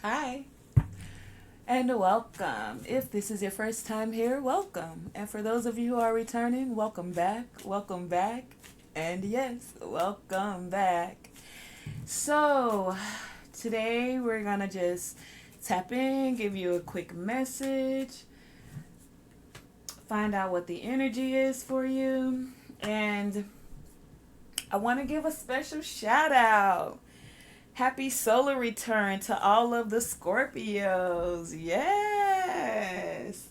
Hi, and welcome. If this is your first time here, welcome. And for those of you who are returning, welcome back, and yes, welcome back. So, today we're gonna just tap in, give you a quick message, find out what the energy is for you, and I want to give a special shout out. Happy solar return to all of the Scorpios. Yes.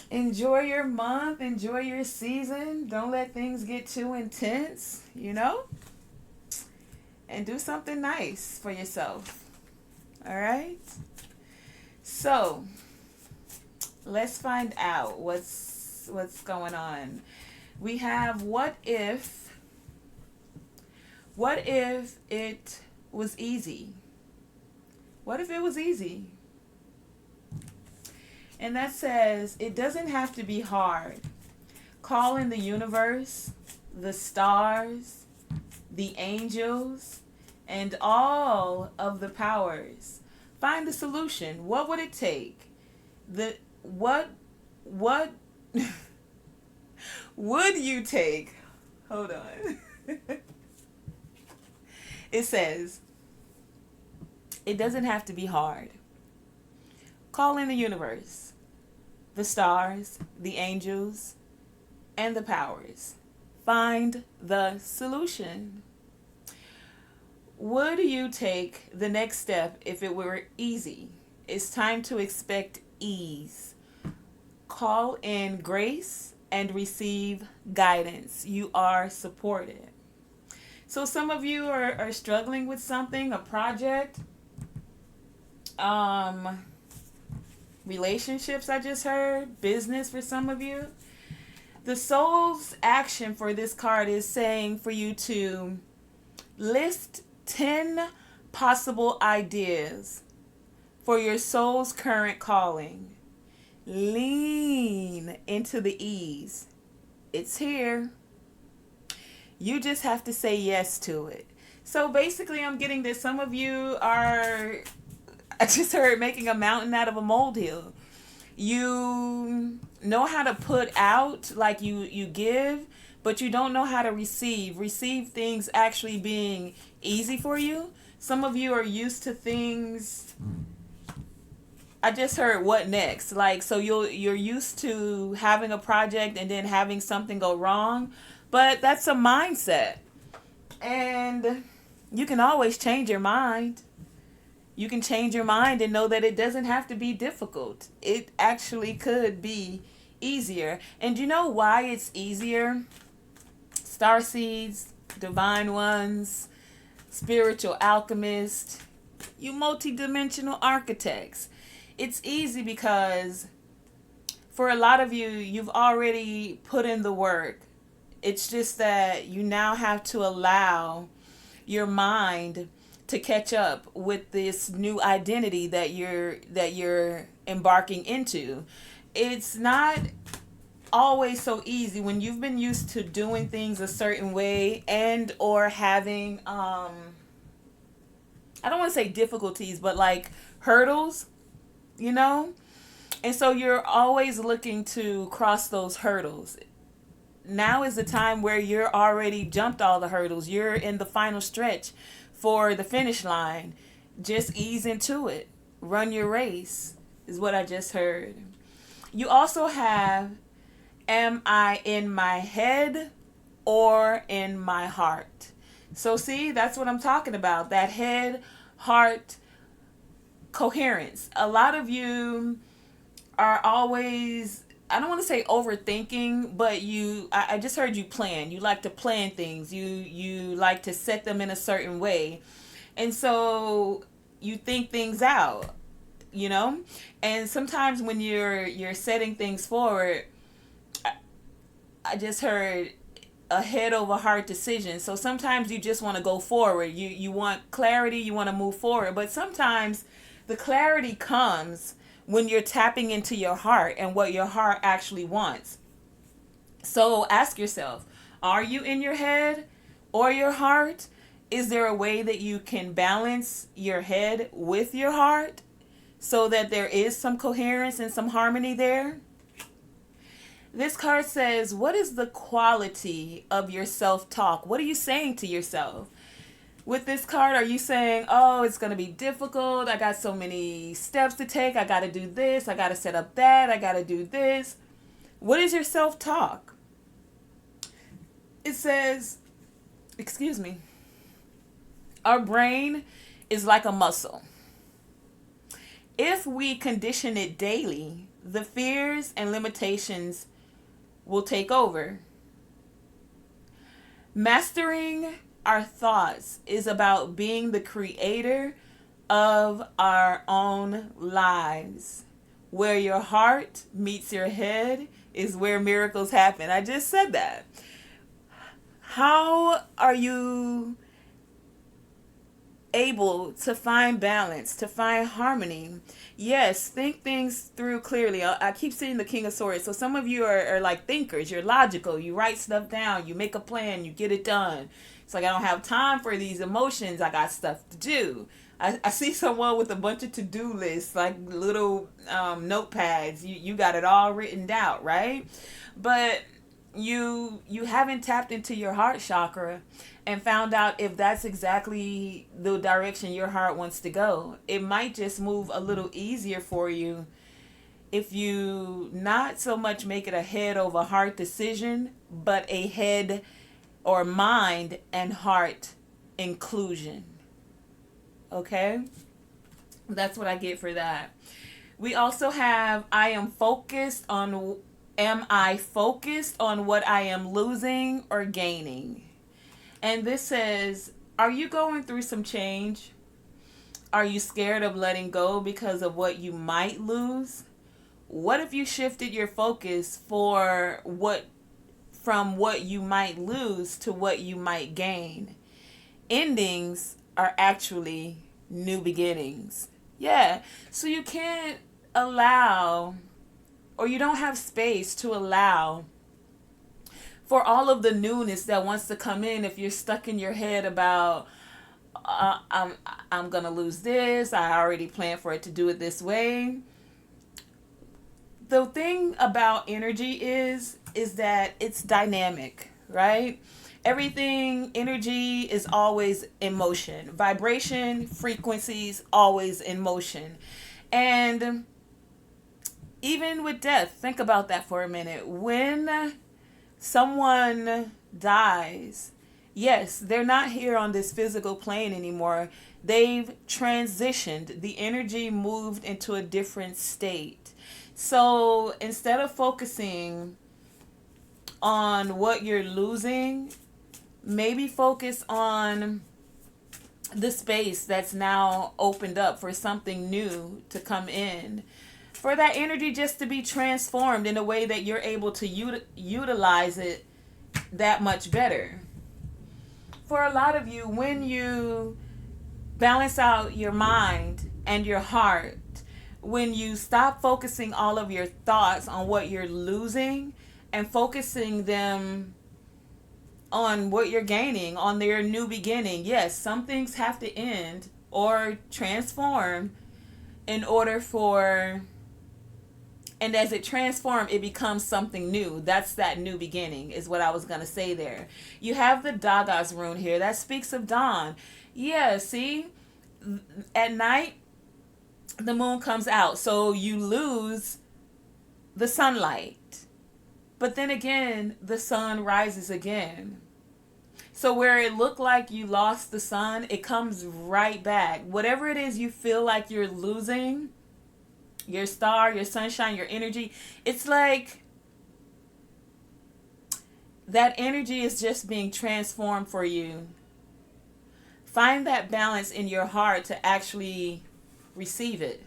Enjoy your month, enjoy your season. Don't let things get too intense, and do something nice for yourself. All right? So, let's find out what's going on. We have what if it was easy? What if it was easy? And that says it doesn't have to be hard. Call in the universe, the stars, the angels, and all of the powers. Find the solution. What would it take? The what would you take? Hold on. It says it doesn't have to be hard. Call in the universe, the stars, the angels, and the powers. Find the solution. Would you take the next step if it were easy? It's time to expect ease. Call in grace and receive guidance. You are supported. So some of you are struggling with something, a project, um, relationships, I just heard, business for some of you. The soul's action for this card is saying for you to list 10 possible ideas for your soul's current calling. Lean into the ease. It's here. You just have to say yes to it. So basically, I'm getting that some of you are, I just heard, making a mountain out of a molehill. You know how to put out, like you give, but you don't know how to receive. Receive things actually being easy for you. Some of you are used to things. I just heard what next. Like, so you're used to having a project and then having something go wrong, but that's a mindset. And you can always change your mind. You can change your mind and know that it doesn't have to be difficult. It actually could be easier. And you know why it's easier? Star seeds, divine ones, spiritual alchemists, you multidimensional architects. It's easy because for a lot of you, you've already put in the work. It's just that you now have to allow your mind to catch up with this new identity that you're embarking into. It's not always so easy when you've been used to doing things a certain way and or having I don't want to say difficulties, but like hurdles, you know? And so you're always looking to cross those hurdles. Now is the time where you're already jumped all the hurdles. You're in the final stretch for the finish line. Just ease into it. Run your race, is what I just heard. You also have, am I in my head or in my heart? So, see, that's what I'm talking about. That head, heart, coherence. A lot of you are always, I don't want to say overthinking, but I just heard you plan. You like to plan things. You like to set them in a certain way. And so you think things out, you know? And sometimes when you're setting things forward, I, I just heard a head over heart decision. So sometimes you just want to go forward. You want clarity, you want to move forward, but sometimes the clarity comes when you're tapping into your heart and what your heart actually wants. So ask yourself, are you in your head or your heart? Is there a way that you can balance your head with your heart so that there is some coherence and some harmony there? This card says, what is the quality of your self-talk? What are you saying to yourself? With this card, are you saying, oh, it's going to be difficult. I got so many steps to take. I got to do this. I got to set up that. I got to do this. What is your self-talk? It says, excuse me, our brain is like a muscle. If we condition it daily, the fears and limitations will take over. Mastering our thoughts is about being the creator of our own lives. Where your heart meets your head is where miracles happen. I just said that. How are you able to find balance, to find harmony? Yes, think things through clearly. I keep seeing the King of Swords. So some of you are like thinkers. You're logical. You write stuff down. You make a plan. You get it done. It's like, I don't have time for these emotions. I got stuff to do. I see someone with a bunch of to-do lists, like little notepads. You got it all written out, right? But you haven't tapped into your heart chakra and found out if that's exactly the direction your heart wants to go. It might just move a little easier for you if you not so much make it a head over heart decision, but a head or mind and heart inclusion. Okay? That's what I get for that. We also have, am I focused on what I am losing or gaining? And this says, are you going through some change? Are you scared of letting go because of what you might lose? What if you shifted your focus from what you might lose to what you might gain? Endings are actually new beginnings. Yeah. So you can't allow, or you don't have space to allow for all of the newness that wants to come in if you're stuck in your head about, I'm going to lose this. I already planned for it to do it this way. The thing about energy is that it's dynamic, right? Energy is always in motion. Vibration, frequencies, always in motion. And even with death, think about that for a minute. When someone dies, yes, they're not here on this physical plane anymore. They've transitioned. The energy moved into a different state. So instead of focusing on what you're losing, maybe focus on the space that's now opened up for something new to come in. For that energy just to be transformed in a way that you're able to utilize it that much better. For a lot of you, when you balance out your mind and your heart, when you stop focusing all of your thoughts on what you're losing and focusing them on what you're gaining, on their new beginning. Yes, some things have to end or transform in order for, and as it transforms, it becomes something new. That's that new beginning is what I was going to say there. You have the Dagas rune here. That speaks of dawn. Yeah, see? At night, the moon comes out. So you lose the sunlight. But then again, the sun rises again. So where it looked like you lost the sun, it comes right back. Whatever it is you feel like you're losing, your star, your sunshine, your energy, it's like that energy is just being transformed for you. Find that balance in your heart to actually receive it.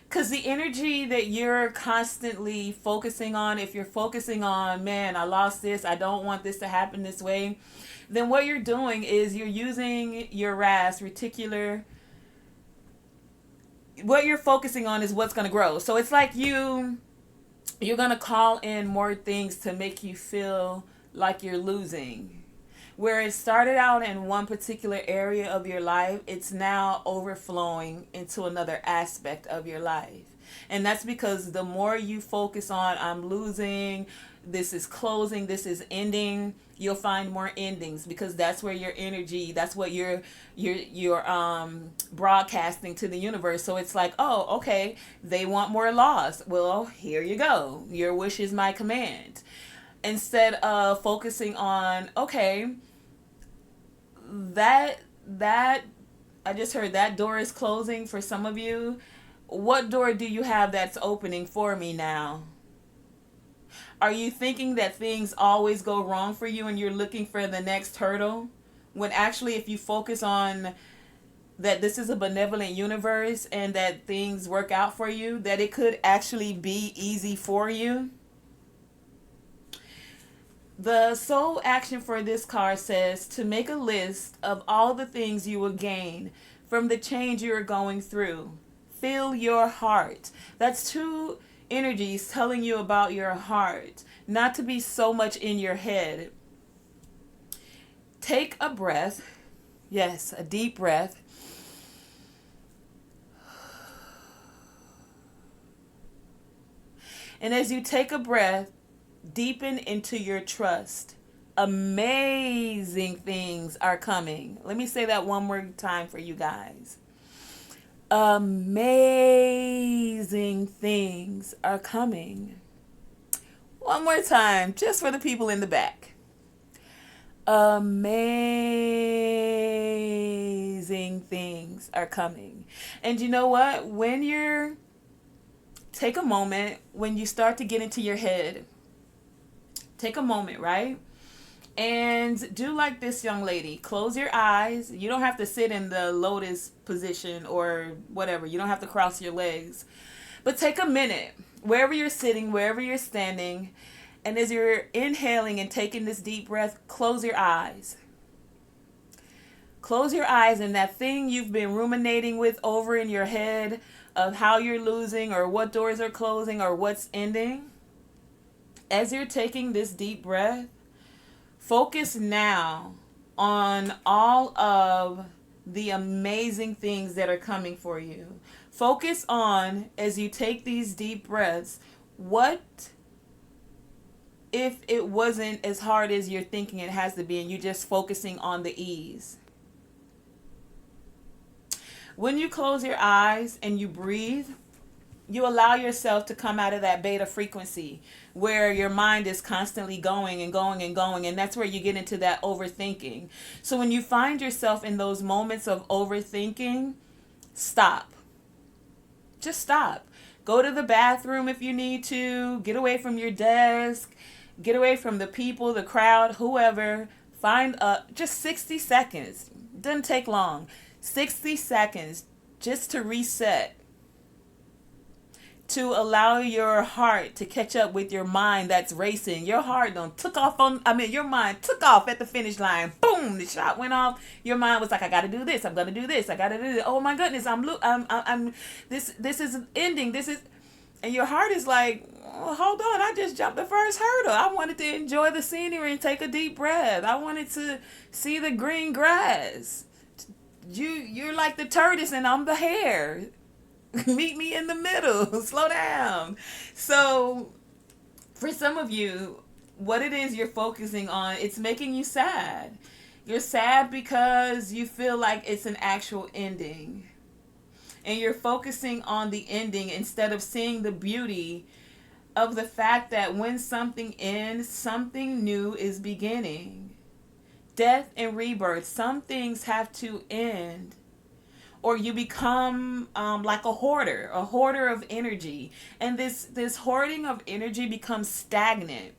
Because the energy that you're constantly focusing on, if you're focusing on, man, I lost this, I don't want this to happen this way, then what you're doing is you're using your reticular. What you're focusing on is what's going to grow. So it's like you're going to call in more things to make you feel like you're losing. Where it started out in one particular area of your life, it's now overflowing into another aspect of your life. And that's because the more you focus on, I'm losing, this is closing, this is ending, you'll find more endings, because that's where your energy, that's what you're broadcasting to the universe. So it's like, oh, okay, they want more loss. Well, here you go. Your wish is my command. Instead of focusing on, okay, that I just heard that door is closing for some of you. What door do you have that's opening for me now? Are you thinking that things always go wrong for you and you're looking for the next hurdle? When actually, if you focus on that this is a benevolent universe and that things work out for you, that it could actually be easy for you. The soul action for this card says to make a list of all the things you will gain from the change you are going through. Fill your heart. That's two energies telling you about your heart, not to be so much in your head. Take a breath. Yes, a deep breath. And as you take a breath, deepen into your trust. Amazing things are coming. Let me say that one more time for you guys. Amazing things are coming. One more time, just for the people in the back. Amazing things are coming. And you know what? Take a moment, when you start to get into your head, take a moment, right? And do like this young lady. Close your eyes. You don't have to sit in the lotus position or whatever. You don't have to cross your legs. But take a minute, wherever you're sitting, wherever you're standing, and as you're inhaling and taking this deep breath, close your eyes. Close your eyes, and that thing you've been ruminating with over in your head of how you're losing or what doors are closing or what's ending, as you're taking this deep breath, focus now on all of the amazing things that are coming for you. Focus on, as you take these deep breaths, what if it wasn't as hard as you're thinking it has to be and you're just focusing on the ease? When you close your eyes and you breathe, you allow yourself to come out of that beta frequency where your mind is constantly going and going and going, and that's where you get into that overthinking. So when you find yourself in those moments of overthinking, stop. Just stop. Go to the bathroom if you need to. Get away from your desk. Get away from the people, the crowd, whoever. Find just 60 seconds. Doesn't take long. 60 seconds just to reset, to allow your heart to catch up with your mind that's racing. Your heart your mind took off at the finish line. Boom, the shot went off. Your mind was like, I got to do this. I'm going to do this. I got to do this. Oh my goodness, this is ending. And your heart is like, oh, hold on, I just jumped the first hurdle. I wanted to enjoy the scenery and take a deep breath. I wanted to see the green grass. You're like the tortoise and I'm the hare. Meet me in the middle. Slow down. So for some of you, what it is you're focusing on, it's making you sad. You're sad because you feel like it's an actual ending. And you're focusing on the ending instead of seeing the beauty of the fact that when something ends, something new is beginning. Death and rebirth. Some things have to end, or you become like a hoarder of energy, and this hoarding of energy becomes stagnant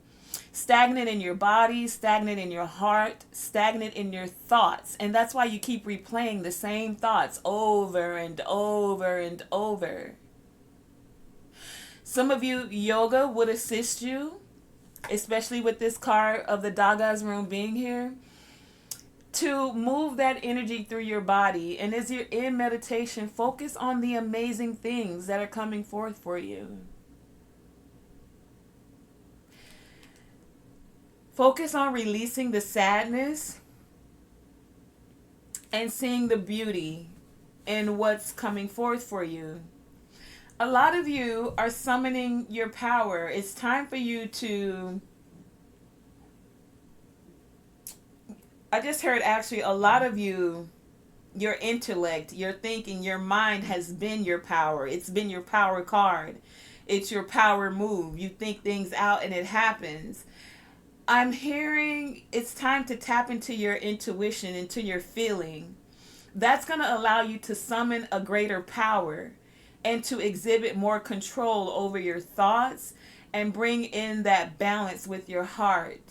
in your body, stagnant in your heart, stagnant in your thoughts, and that's why you keep replaying the same thoughts over and over and over. Some of you, yoga would assist you, especially with this card of the Daga's room being here, to move that energy through your body. And as you're in meditation, focus on the amazing things that are coming forth for you. Focus on releasing the sadness and seeing the beauty in what's coming forth for you. A lot of you are summoning your power. It's time for you to. I just heard actually a lot of you, your intellect, your thinking, your mind has been your power. It's been your power card. It's your power move. You think things out and it happens. I'm hearing it's time to tap into your intuition, into your feeling. That's going to allow you to summon a greater power and to exhibit more control over your thoughts and bring in that balance with your heart.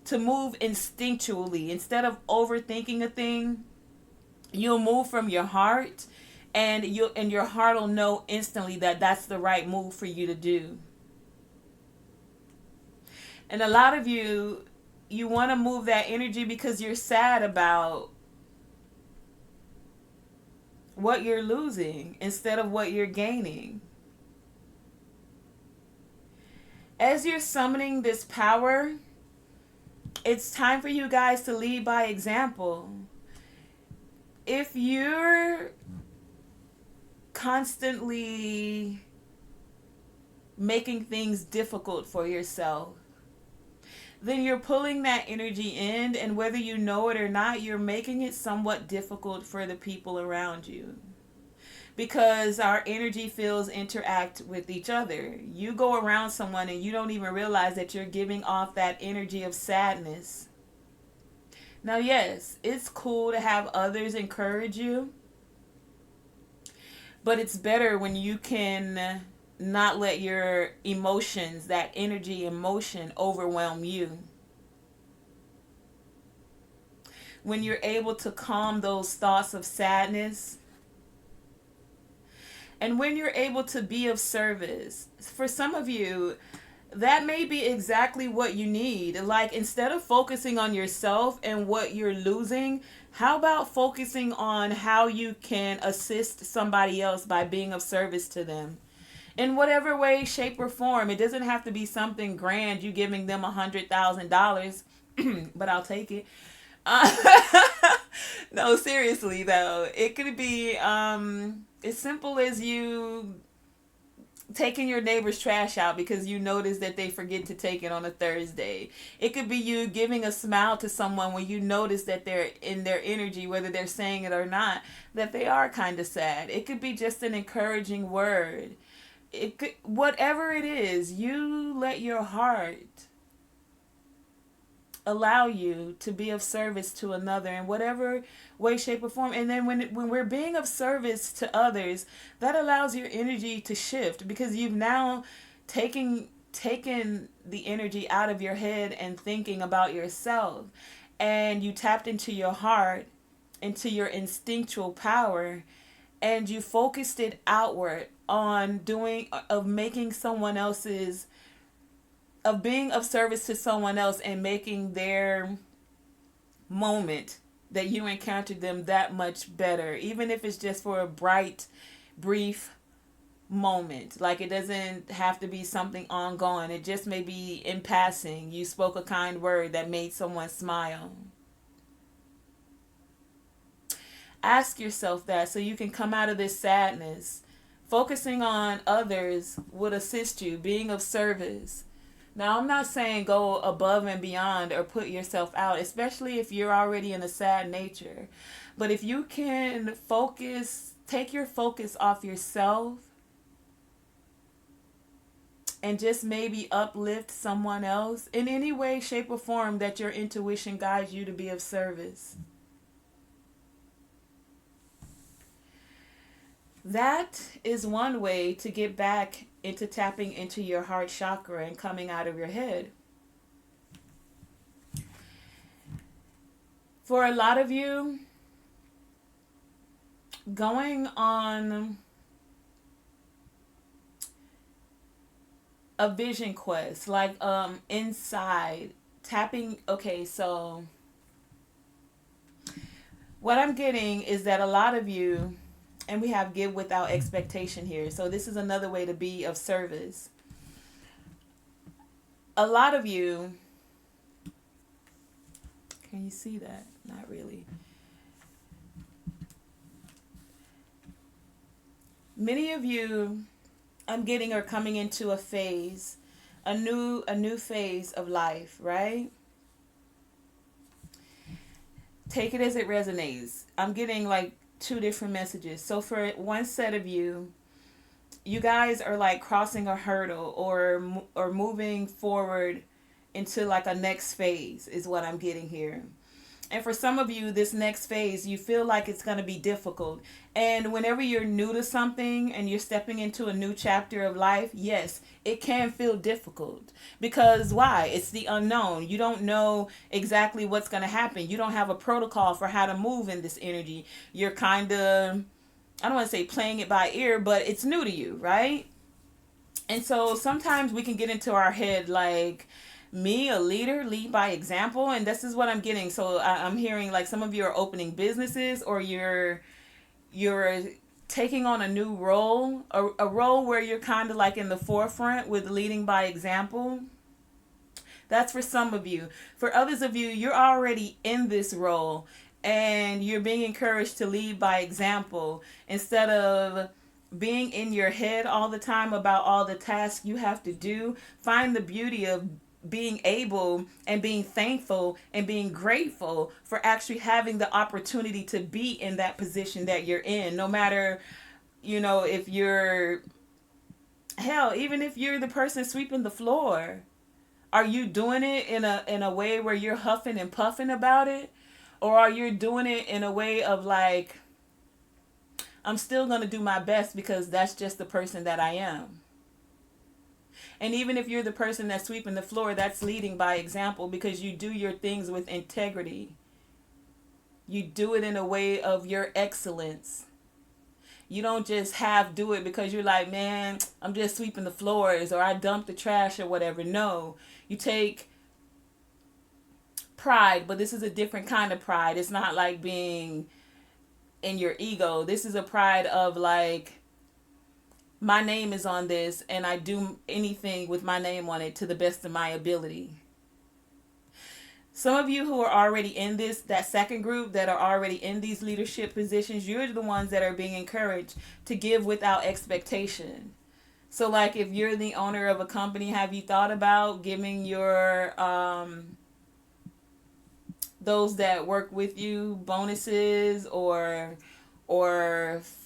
To move instinctually instead of overthinking a thing, you'll move from your heart, and your heart will know instantly that that's the right move for you to do. And a lot of you want to move that energy because you're sad about what you're losing instead of what you're gaining. As you're summoning this power, it's time for you guys to lead by example. If you're constantly making things difficult for yourself, then you're pulling that energy in, and whether you know it or not, you're making it somewhat difficult for the people around you. Because our energy fields interact with each other. You go around someone and you don't even realize that you're giving off that energy of sadness. Now, yes, it's cool to have others encourage you, but it's better when you can not let your emotions, that energy, emotion, overwhelm you. When you're able to calm those thoughts of sadness, and when you're able to be of service. For some of you, that may be exactly what you need. Like, instead of focusing on yourself and what you're losing, how about focusing on how you can assist somebody else by being of service to them? In whatever way, shape, or form. It doesn't have to be something grand, you giving them $100,000, but I'll take it. Uh, no, seriously though, it could be as simple as you taking your neighbor's trash out because you notice that they forget to take it on a Thursday. It could be you giving a smile to someone when you notice that they're in their energy, whether they're saying it or not, that they are kind of sad. It could be just an encouraging word. It could, whatever it is, you let your heart allow you to be of service to another in whatever way, shape, or form. And then when we're being of service to others, that allows your energy to shift because you've now taken the energy out of your head and thinking about yourself, and you tapped into your heart, into your instinctual power, and you focused it outward on making someone else's, of being of service to someone else and making their moment that you encountered them that much better, even if it's just for a bright, brief moment. Like, it doesn't have to be something ongoing. It just may be in passing. You spoke a kind word that made someone smile. Ask yourself that so you can come out of this sadness. Focusing on others would assist you, being of service. Now, I'm not saying go above and beyond or put yourself out, especially if you're already in a sad nature. But if you can take your focus off yourself and just maybe uplift someone else in any way, shape, or form that your intuition guides you to be of service. That is one way to get back into tapping into your heart chakra and coming out of your head. For a lot of you, going on a vision quest, like inside, tapping, okay, so what I'm getting is that a lot of you, and we have give without expectation here. So this is another way to be of service. A lot of you, can you see that? Not really. Many of you, I'm getting, are coming into a phase, a new phase of life, right? Take it as it resonates. I'm getting like two different messages. So for one set of you, you guys are like crossing a hurdle or moving forward into like a next phase is what I'm getting here. And for some of you, this next phase, you feel like it's going to be difficult. And whenever you're new to something and you're stepping into a new chapter of life, yes, it can feel difficult. Because why? It's the unknown. You don't know exactly what's going to happen. You don't have a protocol for how to move in this energy. You're kind of, I don't want to say playing it by ear, but it's new to you, right? And so sometimes we can get into our head like, me, a leader, lead by example. And this is what I'm getting. So I'm hearing like some of you are opening businesses, or you're taking on a new role, a role where you're kind of like in the forefront with leading by example. That's for some of you. For others of you, you're already in this role and you're being encouraged to lead by example instead of being in your head all the time about all the tasks you have to do. Find the beauty of being able and being thankful and being grateful for actually having the opportunity to be in that position that you're in. No matter, if you're, hell, even if you're the person sweeping the floor, are you doing it in a way where you're huffing and puffing about it? Or are you doing it in a way of like, I'm still going to do my best because that's just the person that I am? And even if you're the person that's sweeping the floor, that's leading by example because you do your things with integrity. You do it in a way of your excellence. You don't just do it because you're like, man, I'm just sweeping the floors or I dumped the trash or whatever. No, you take pride, but this is a different kind of pride. It's not like being in your ego. This is a pride of like, my name is on this and I do anything with my name on it to the best of my ability. Some of you who are already in that second group that are already in these leadership positions, you're the ones that are being encouraged to give without expectation. So like if you're the owner of a company, have you thought about giving your those that work with you bonuses or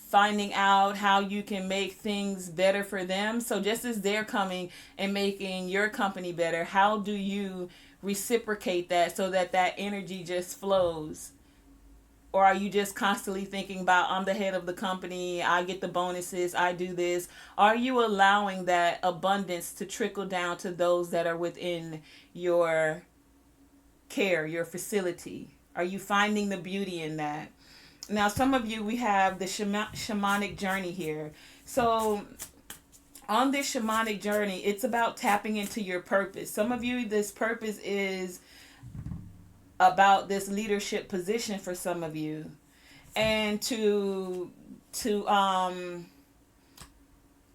finding out how you can make things better for them? So just as they're coming and making your company better, how do you reciprocate that so that that energy just flows? Or are you just constantly thinking about, I'm the head of the company, I get the bonuses, I do this? Are you allowing that abundance to trickle down to those that are within your care, your facility? Are you finding the beauty in that? Now, some of you, we have the shamanic journey here. So on this shamanic journey, it's about tapping into your purpose. Some of you, this purpose is about this leadership position for some of you. And to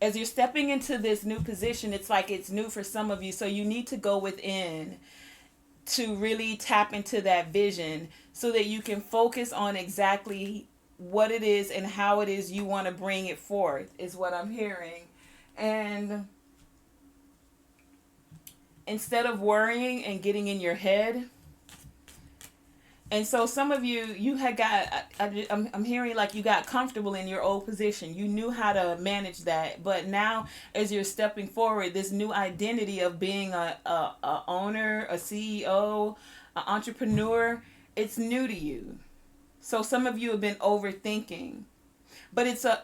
as you're stepping into this new position, it's like it's new for some of you. So you need to go within to really tap into that vision so that you can focus on exactly what it is and how it is you want to bring it forth, is what I'm hearing. And instead of worrying and getting in your head, and so some of you, you had got, I'm hearing like you got comfortable in your old position. You knew how to manage that. But now as you're stepping forward, this new identity of being a owner, a CEO, an entrepreneur, it's new to you. So some of you have been overthinking. But it's a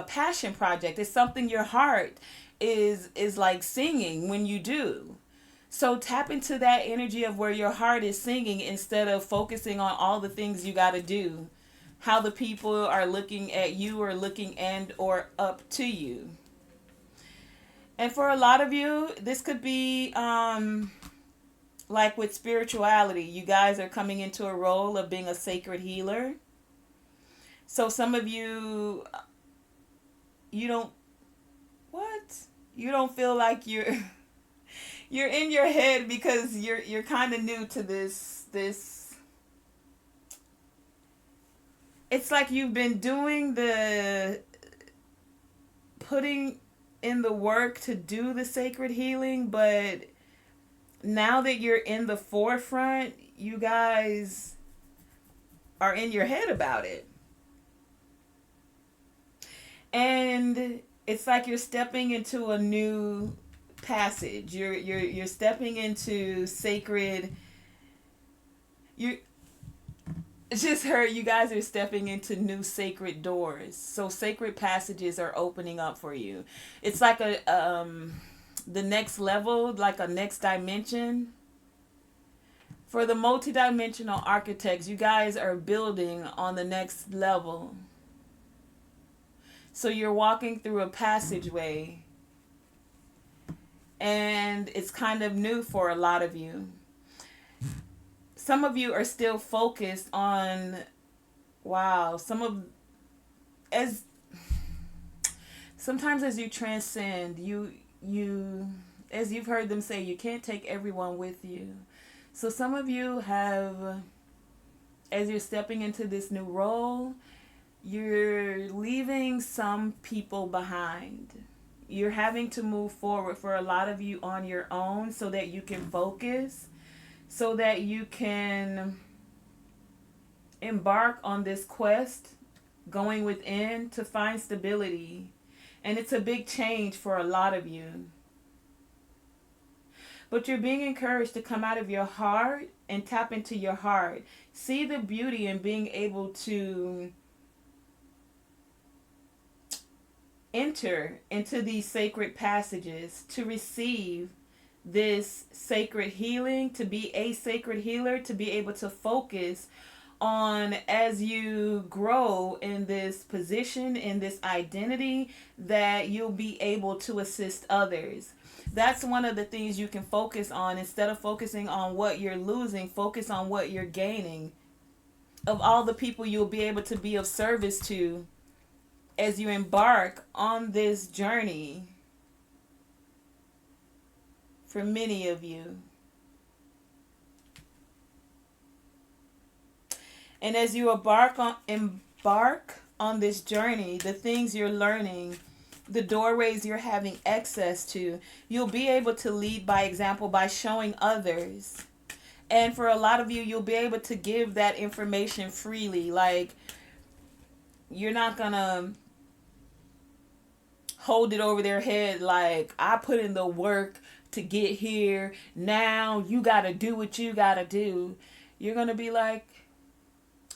passion project. It's something your heart is like singing when you do. So tap into that energy of where your heart is singing instead of focusing on all the things you got to do, how the people are looking at you or looking and or up to you. And for a lot of you, this could be like with spirituality. You guys are coming into a role of being a sacred healer. So some of you, you don't, what? You don't feel like you're in your head because you're kind of new to this It's like you've been doing the putting in the work to do the sacred healing, but now that you're in the forefront, you guys are in your head about it. And it's like you're stepping into a new passage. You're stepping into sacred. You just heard you guys are stepping into new sacred doors. So sacred passages are opening up for you. It's like a the next level, like a next dimension. For the multidimensional architects, you guys are building on the next level. So you're walking through a passageway, and it's kind of new for a lot of you. Some of you are still focused on, wow, as sometimes as you transcend, you as you've heard them say, you can't take everyone with you. So some of you have, as you're stepping into this new role, you're leaving some people behind. You're having to move forward for a lot of you on your own so that you can focus, so that you can embark on this quest going within to find stability. And it's a big change for a lot of you. But you're being encouraged to come out of your heart and tap into your heart. See the beauty in being able to enter into these sacred passages, to receive this sacred healing, to be a sacred healer, to be able to focus on, as you grow in this position, in this identity, that you'll be able to assist others. That's one of the things you can focus on. Instead of focusing on what you're losing, focus on what you're gaining. Of all the people you'll be able to be of service to as you embark on this journey, for many of you. And as you embark on this journey, the things you're learning, the doorways you're having access to, you'll be able to lead by example by showing others. And for a lot of you, you'll be able to give that information freely. Like, you're not gonna hold it over their head like, I put in the work to get here, now you gotta do what you gotta do. You're gonna be like,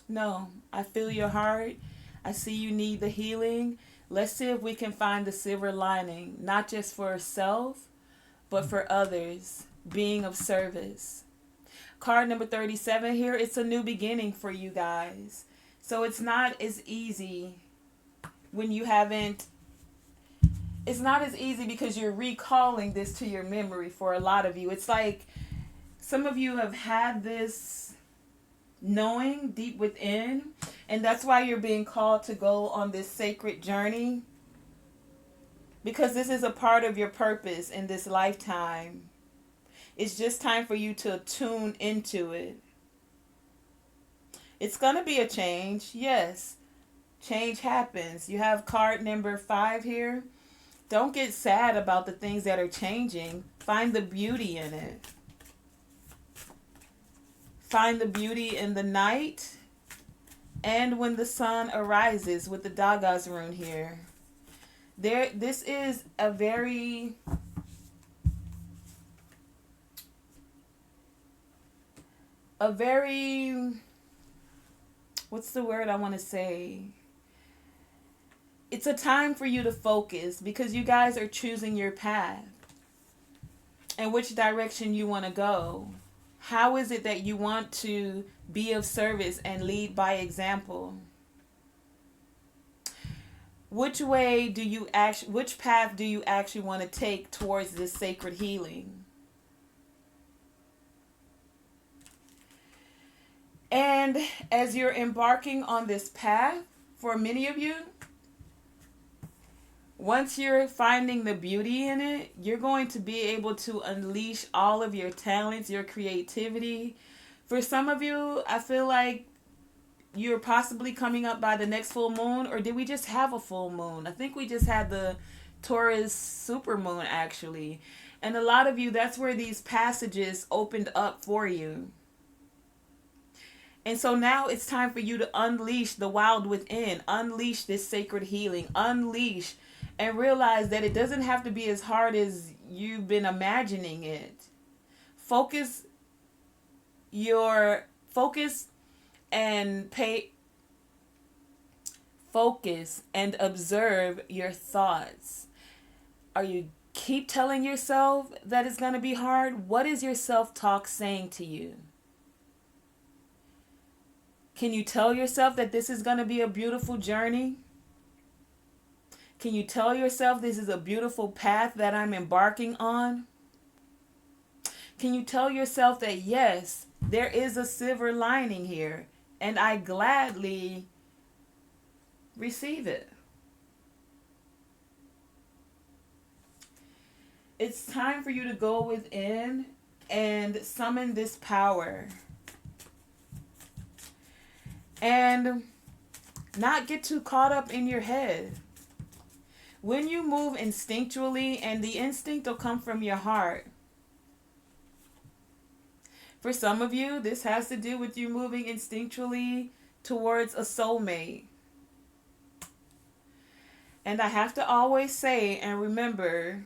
no, I feel your heart. I see you need the healing. Let's see if we can find the silver lining, not just for self, but for others, being of service. Card number 37 here, it's a new beginning for you guys. So it's not as easy when you haven't, it's not as easy because you're recalling this to your memory for a lot of you. It's like some of you have had this knowing deep within, and that's why you're being called to go on this sacred journey, because this is a part of your purpose in this lifetime. It's just time for you to tune into it. It's going to be a change. Yes, change happens. You have card number 5 here. Don't get sad about the things that are changing. Find the beauty in it. Find the beauty in the night and when the sun arises, with the Dagas rune here. This is a very what's the word I want to say? It's a time for you to focus, because you guys are choosing your path and which direction you want to go. How is it that you want to be of service and lead by example? Which path do you actually want to take towards this sacred healing? And as you're embarking on this path, for many of you, once you're finding the beauty in it, you're going to be able to unleash all of your talents, your creativity. For some of you, I feel like you're possibly coming up by the next full moon, or did we just have a full moon? I think we just had the Taurus super moon actually. And a lot of you, that's where these passages opened up for you. And so now it's time for you to unleash the wild within, unleash this sacred healing, unleash and realize that it doesn't have to be as hard as you've been imagining it. Focus your focus and pay focus and observe your thoughts. Are you keep telling yourself that it's going to be hard? What is your self-talk saying to you? Can you tell yourself that this is going to be a beautiful journey? Can you tell yourself this is a beautiful path that I'm embarking on? Can you tell yourself that yes, there is a silver lining here and I gladly receive it? It's time for you to go within and summon this power. And not get too caught up in your head. When you move instinctually, and the instinct will come from your heart. For some of you, this has to do with you moving instinctually towards a soulmate. And I have to always say and remember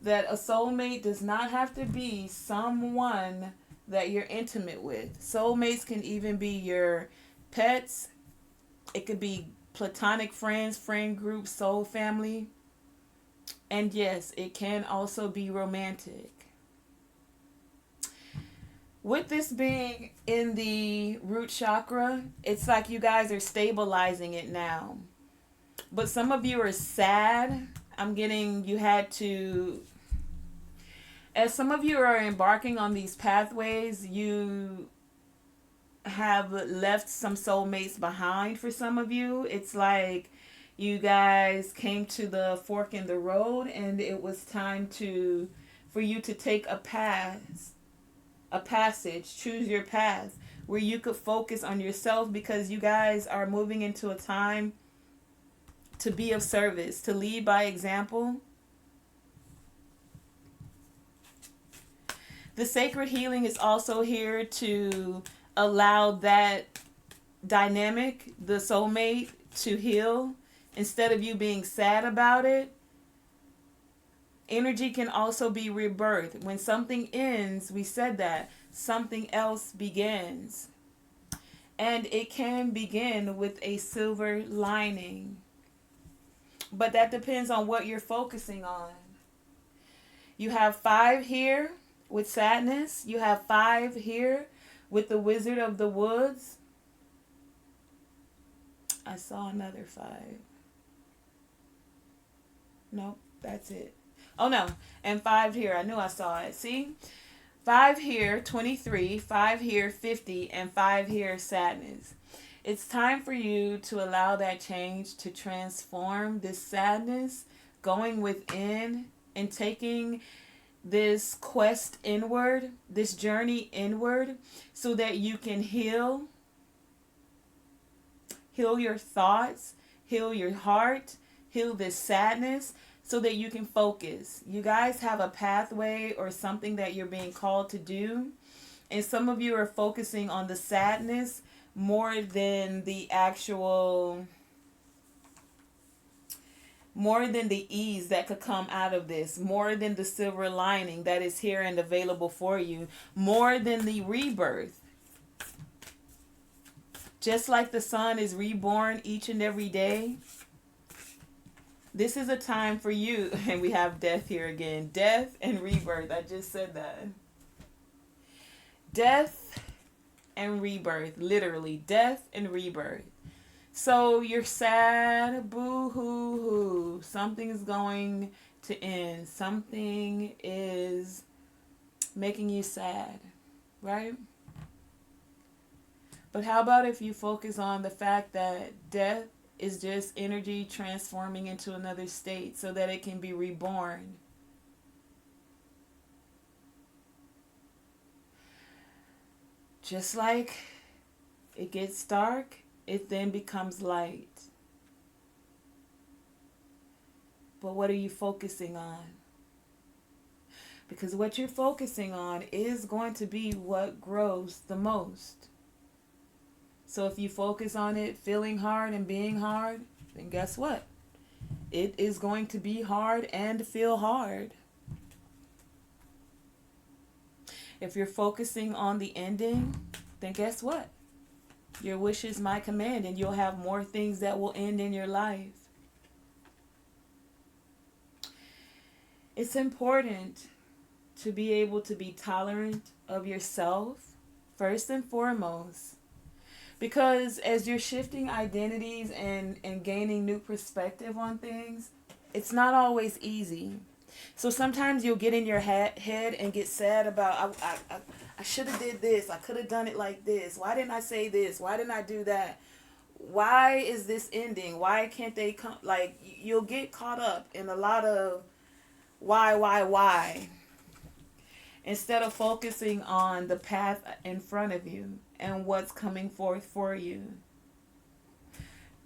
that a soulmate does not have to be someone that you're intimate with. Soulmates can even be your pets. It could be platonic friends, friend groups, soul family. And yes, it can also be romantic. With this being in the root chakra, it's like you guys are stabilizing it now. But some of you are sad. I'm getting you had to, as some of you are embarking on these pathways, you have left some soulmates behind. For some of you, it's like you guys came to the fork in the road and it was time for you to take a passage, choose your path where you could focus on yourself, because you guys are moving into a time to be of service, to lead by example. The sacred healing is also here to allow that dynamic, the soulmate, to heal. Instead of you being sad about it, energy can also be rebirth. When something ends, we said that, something else begins. And it can begin with a silver lining. But that depends on what you're focusing on. You have 5 here with sadness. You have 5 here with the Wizard of the Woods. I saw another 5. Nope, that's it. Oh no, and 5 here. I knew I saw it. See? 5 here, 23. 5 here, 50. And 5 here, sadness. It's time for you to allow that change to transform this sadness, going within and taking this quest inward, this journey inward, so that you can heal your thoughts, heal your heart, heal this sadness, so that you can focus. You guys have a pathway or something that you're being called to do, and some of you are focusing on the sadness more than the ease that could come out of this, more than the silver lining that is here and available for you, more than the rebirth. Just like the sun is reborn each and every day, this is a time for you. And we have death here again. Death and rebirth. I just said that. Death and rebirth. Literally, death and rebirth. So you're sad, boo-hoo-hoo. Something's going to end. Something is making you sad, right? But how about if you focus on the fact that death is just energy transforming into another state so that it can be reborn? Just like It gets dark, it then becomes light. But what are you focusing on? Because what you're focusing on is going to be what grows the most. So if you focus on it feeling hard and being hard, then guess what? It is going to be hard and feel hard. If you're focusing on the ending, then guess what? Your wish is my command, and you'll have more things that will end in your life. It's important to be able to be tolerant of yourself, first and foremost. Because as you're shifting identities and gaining new perspective on things, it's not always easy. So sometimes you'll get in your head and get sad about, I should have did this. I could have done it like this. Why didn't I say this? Why didn't I do that? Why is this ending? Why can't they come? Like, you'll get caught up in a lot of why? Instead of focusing on the path in front of you and what's coming forth for you.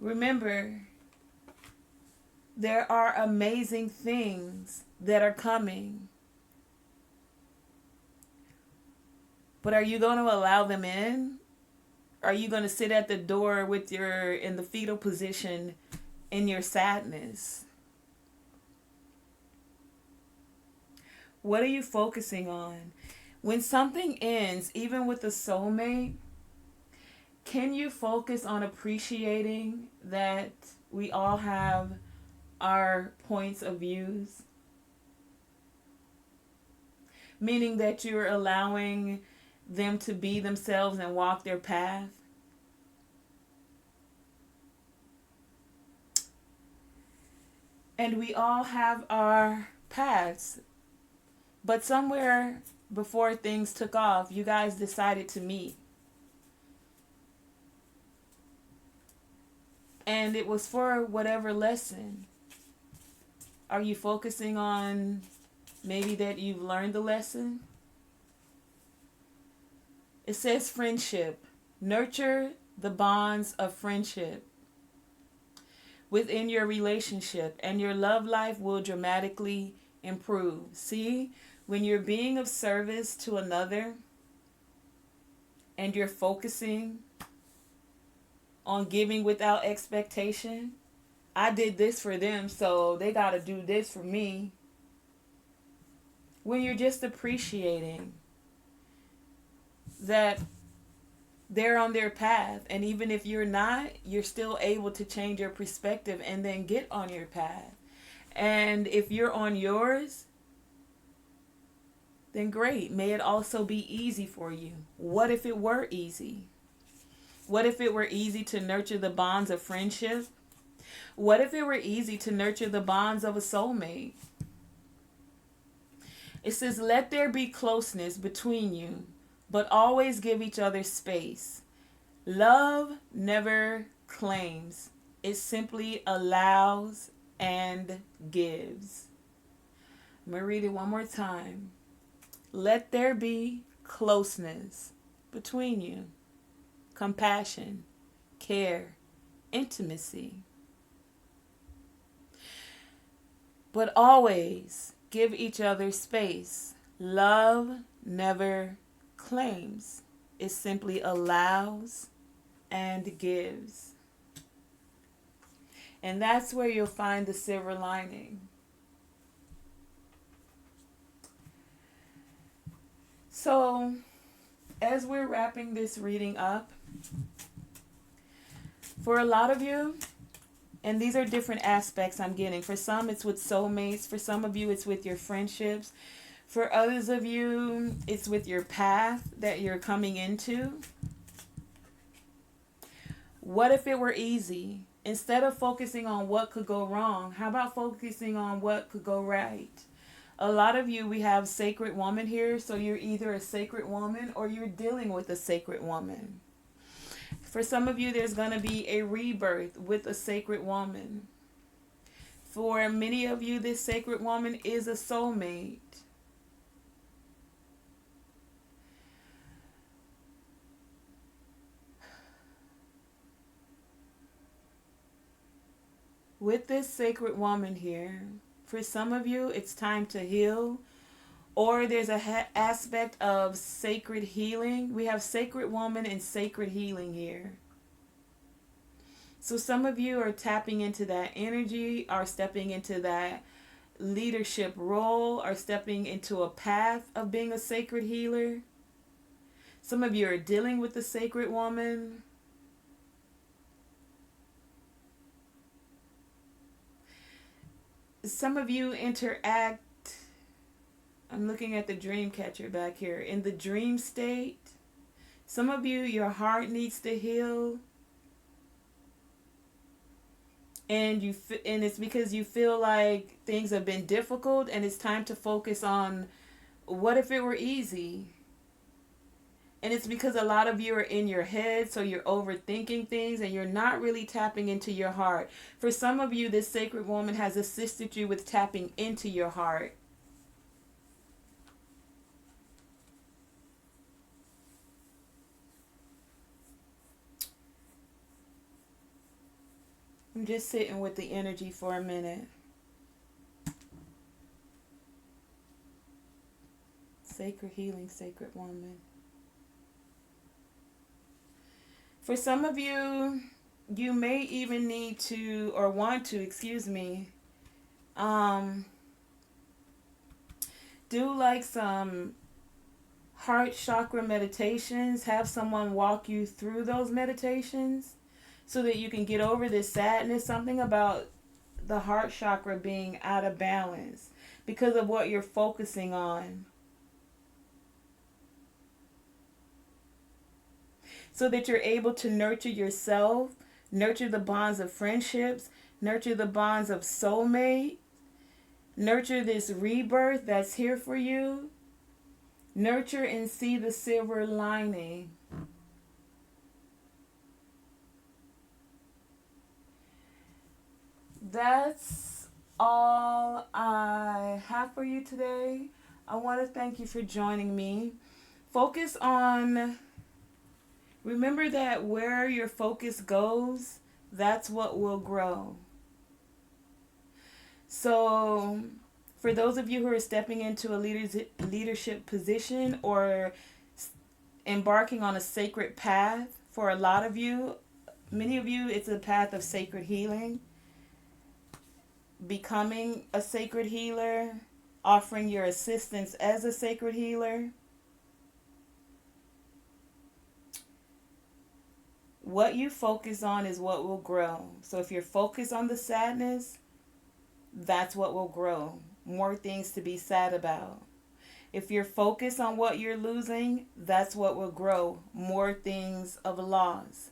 Remember, there are amazing things that are coming. But are you going to allow them in? Are you going to sit at the door with in the fetal position in your sadness? What are you focusing on? When something ends, even with a soulmate, can you focus on appreciating that we all have our points of views? Meaning that you're allowing them to be themselves and walk their path. And we all have our paths. But somewhere before things took off, you guys decided to meet. And it was for whatever lesson. Are you focusing on maybe that you've learned the lesson? It says friendship. Nurture the bonds of friendship within your relationship, and your love life will dramatically improve. See, when you're being of service to another and you're focusing on giving without expectation, I did this for them, so they got to do this for me. When you're just appreciating that they're on their path, and even if you're not, you're still able to change your perspective and then get on your path. And if you're on yours, then great. May it also be easy for you. What if it were easy? What if it were easy to nurture the bonds of friendship? What if it were easy to nurture the bonds of a soulmate? It says, let there be closeness between you, but always give each other space. Love never claims. It simply allows and gives. I'm going to read it one more time. Let there be closeness between you. Compassion, care, intimacy. But always give each other space. Love never claims. It simply allows and gives. And that's where you'll find the silver lining. So, as we're wrapping this reading up, for a lot of you, and these are different aspects I'm getting. For some, it's with soulmates. For some of you, it's with your friendships. For others of you, it's with your path that you're coming into. What if it were easy? Instead of focusing on what could go wrong, how about focusing on what could go right? A lot of you, we have sacred woman here, so you're either a sacred woman or you're dealing with a sacred woman. For some of you, there's going to be a rebirth with a sacred woman. For many of you, this sacred woman is a soulmate. With this sacred woman here, for some of you, it's time to heal, or there's a aspect of sacred healing. We have sacred woman and sacred healing here. So some of you are tapping into that energy, are stepping into that leadership role, are stepping into a path of being a sacred healer. Some of you are dealing with the sacred woman. Some of you interact, I'm looking at the dream catcher back here, in the dream state. Some of you, your heart needs to heal. And it's because you feel like things have been difficult and it's time to focus on what if it were easy. And it's because a lot of you are in your head, so you're overthinking things and you're not really tapping into your heart. For some of you, this sacred woman has assisted you with tapping into your heart. I'm just sitting with the energy for a minute. Sacred healing, sacred woman. For some of you, you may even need to, or want to, excuse me, do like some heart chakra meditations. Have someone walk you through those meditations so that you can get over this sadness. Something about the heart chakra being out of balance because of what you're focusing on. So that you're able to nurture yourself, nurture the bonds of friendships, nurture the bonds of soulmate, nurture this rebirth that's here for you, nurture and see the silver lining. That's all I have for you today. I want to thank you for joining me. Focus on, remember that where your focus goes, that's what will grow. So, for those of you who are stepping into a leadership position or embarking on a sacred path, for a lot of you, many of you, it's a path of sacred healing. Becoming a sacred healer, offering your assistance as a sacred healer. What you focus on is what will grow. So if you're focused on the sadness, that's what will grow. More things to be sad about. If you're focused on what you're losing, that's what will grow. More things of loss.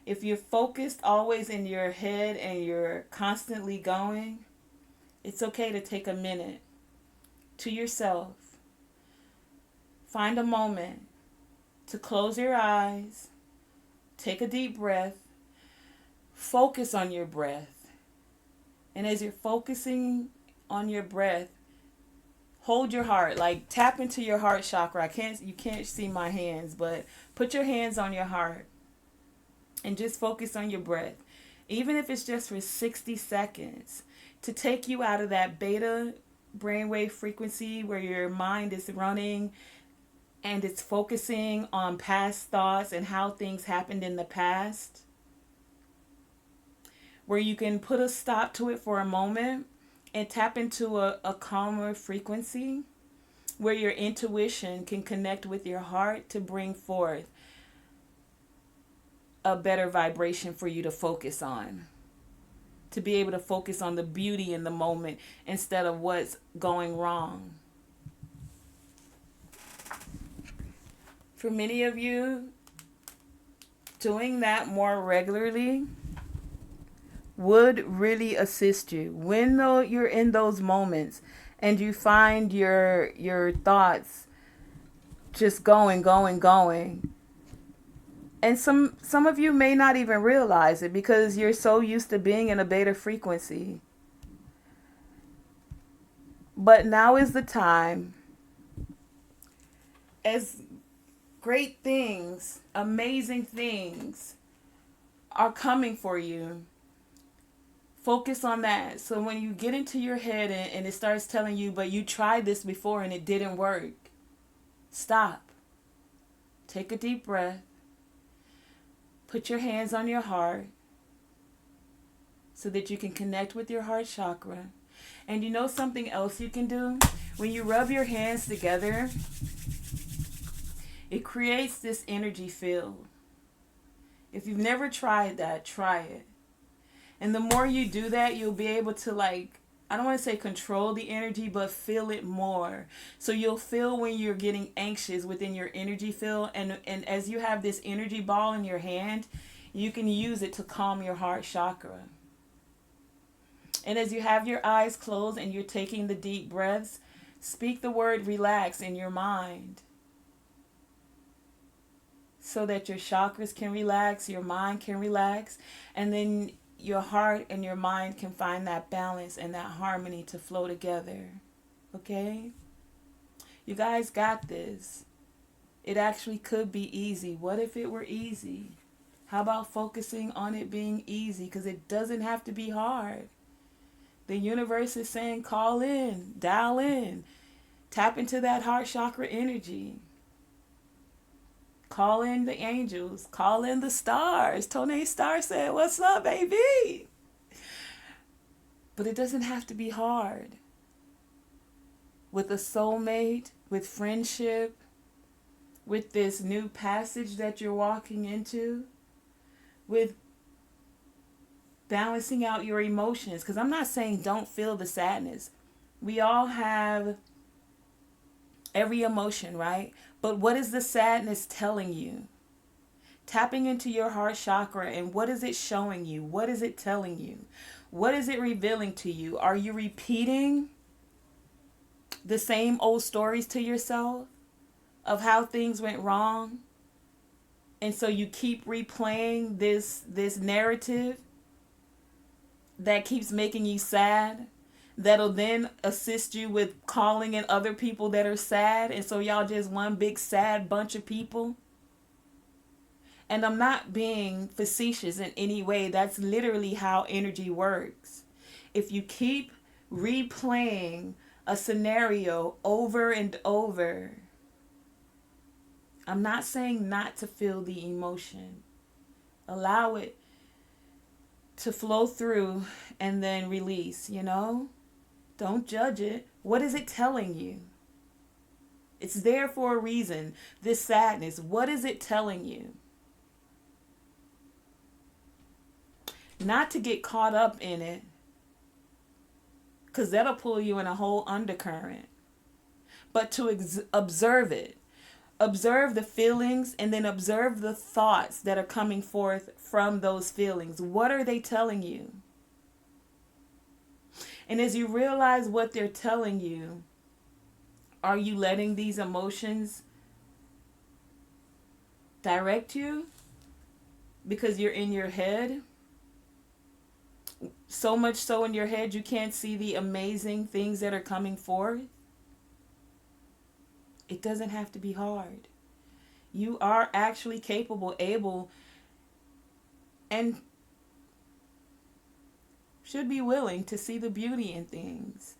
If you're focused always in your head and you're constantly going, it's okay to take a minute to yourself. Find a moment to close your eyes, take a deep breath, focus on your breath. And as you're focusing on your breath, hold your heart, like tap into your heart chakra. You can't see my hands, but put your hands on your heart and just focus on your breath. Even if it's just for 60 seconds, to take you out of that beta brainwave frequency where your mind is running and it's focusing on past thoughts and how things happened in the past, where you can put a stop to it for a moment and tap into a calmer frequency where your intuition can connect with your heart to bring forth a better vibration for you to focus on. To be able to focus on the beauty in the moment instead of what's going wrong. For many of you, doing that more regularly would really assist you. When though you're in those moments and you find your thoughts just going, and some of you may not even realize it because you're so used to being in a beta frequency. But now is the time, as great things, amazing things are coming for you. Focus on that. So when you get into your head and it starts telling you, but you tried this before and it didn't work, stop. Take a deep breath. Put your hands on your heart so that you can connect with your heart chakra. And you know something else you can do? When you rub your hands together, it creates this energy field. If you've never tried that, try it. And the more you do that, you'll be able to, like, I don't want to say control the energy, but feel it more. So you'll feel when you're getting anxious within your energy field. And as you have this energy ball in your hand, you can use it to calm your heart chakra. And as you have your eyes closed and you're taking the deep breaths, speak the word relax in your mind, so that your chakras can relax, your mind can relax, and then your heart and your mind can find that balance and that harmony to flow together. Okay? You guys got this. It actually could be easy. What if it were easy? How about focusing on it being easy? Because it doesn't have to be hard. The universe is saying call in, dial in, tap into that heart chakra energy. Call in the angels. Call in the stars. Tonae Star said, "What's up, baby?" But it doesn't have to be hard. With a soulmate, with friendship, with this new passage that you're walking into, with balancing out your emotions. Because I'm not saying don't feel the sadness. We all have every emotion, right? But what is the sadness telling you? Tapping into your heart chakra, and what is it showing you? What is it telling you? What is it revealing to you? Are you repeating the same old stories to yourself of how things went wrong? And so you keep replaying this narrative that keeps making you sad, that'll then assist you with calling in other people that are sad, and so y'all just one big sad bunch of people. And I'm not being facetious in any way. That's literally how energy works. If you keep replaying a scenario over and over, I'm not saying not to feel the emotion. Allow it to flow through and then release, you know? Don't judge it. What is it telling you? It's there for a reason. This sadness, what is it telling you? Not to get caught up in it, because that'll pull you in a whole undercurrent. But to observe it. Observe the feelings, and then observe the thoughts that are coming forth from those feelings. What are they telling you? And as you realize what they're telling you, are you letting these emotions direct you? Because you're in your head. So much so in your head you can't see the amazing things that are coming forth. It doesn't have to be hard. You are actually capable, able, and should be willing to see the beauty in things.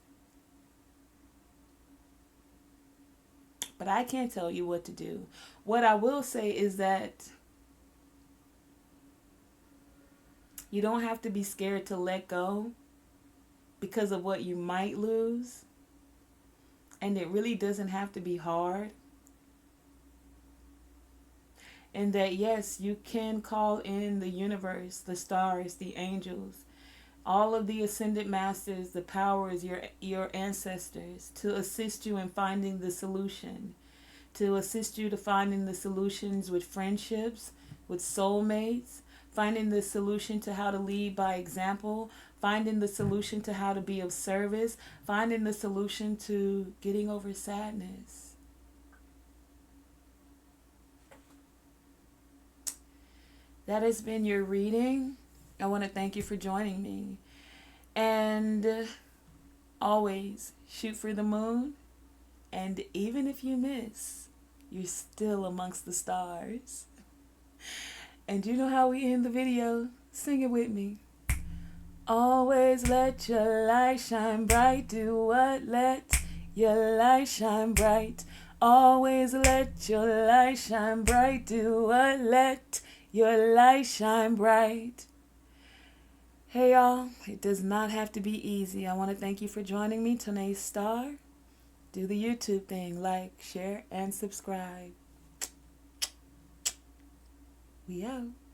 But I can't tell you what to do. What I will say is that you don't have to be scared to let go because of what you might lose. And it really doesn't have to be hard. And that, yes, you can call in the universe, the stars, the angels, all of the ascended masters, the powers, your ancestors, to assist you in finding the solution. To assist you to finding the solutions with friendships, with soulmates, finding the solution to how to lead by example, finding the solution to how to be of service, finding the solution to getting over sadness. That has been your reading. I want to thank you for joining me. And always shoot for the moon. And even if you miss, you're still amongst the stars. And you know how we end the video? Sing it with me. Always let your light shine bright. Do what? Let your light shine bright. Always let your light shine bright. Do what? Let your light shine bright. Hey y'all, it does not have to be easy. I want to thank you for joining me, Tonae Star. Do the YouTube thing, like, share, and subscribe. We out.